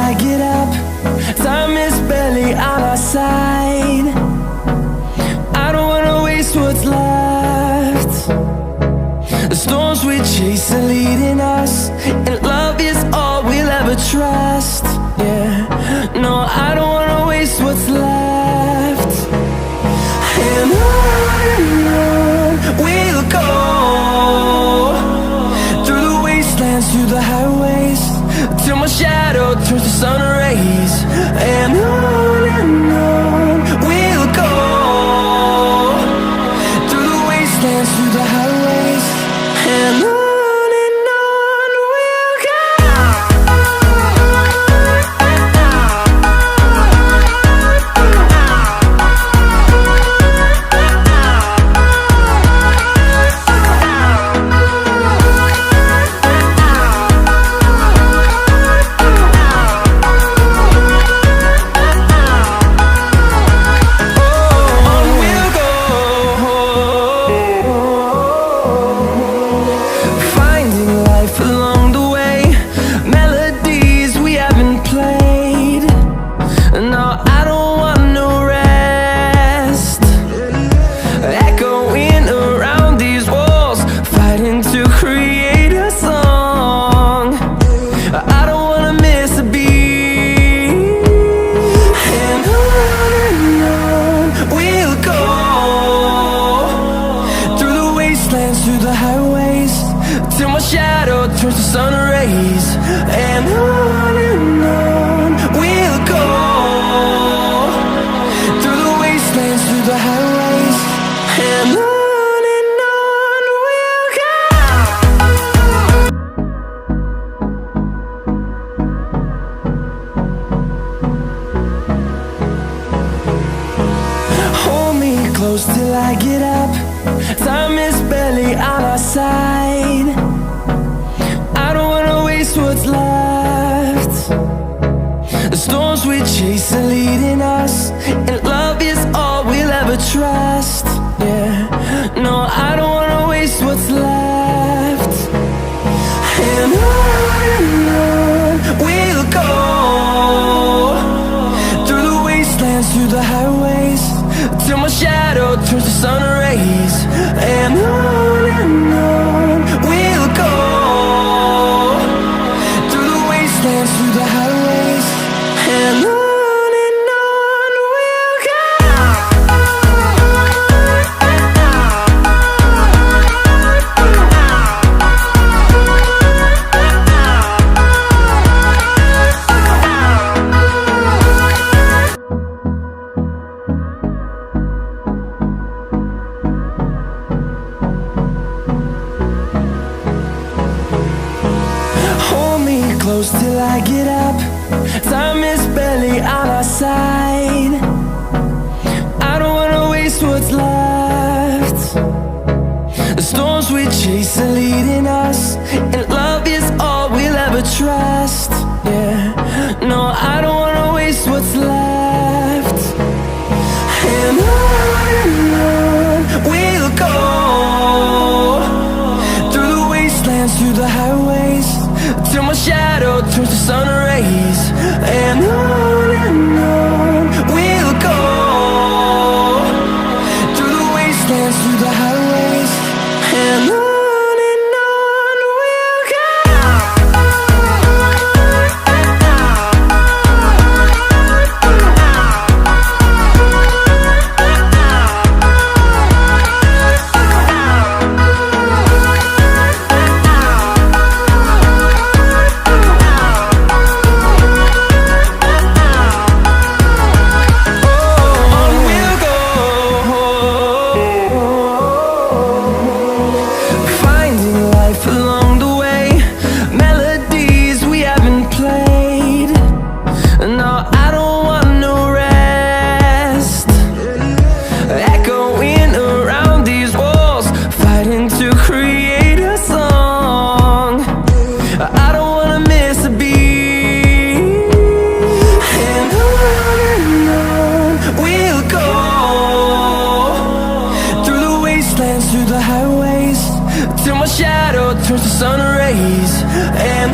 I get up. Time is barely on our side. I don't wanna waste what's left. The storms we chase are leading us, and love is all we'll ever trust. Yeah, no, I don't wanna waste what's left. And on we'll go, through the wastelands, through the highways, till my shadow turns to sun rays. And on we'll go, through the wastelands, through the highways, and on we'll go. Through the highways, till my shadow turns to sun rays. And on we'll go, through the wastelands, through the highways, and on we'll go. Hold me close till I get up. Time is barely on our side. I don't wanna waste what's left. The storms we chase are leading us, and love is all we'll ever trust. Yeah, no, I don't wanna waste what's left. And on we'll go, through the wastelands, through the highways, till my shadow turns to sun rays. And on we'll go, through the wastelands, through the highways, and on we'll go. Close till I get up. Time is barely on our side. I don't wanna waste what's left. The storms we chase are leading us, and love is all we'll ever trust. Yeah, no, I don't wanna waste what's left. And on we'll go, through the wastelands, through the highways, till my shadow turns to sun rays. And on we'll go, through the wastelands, through the highways, and on. Through the highways, till my shadow turns to sun rays. And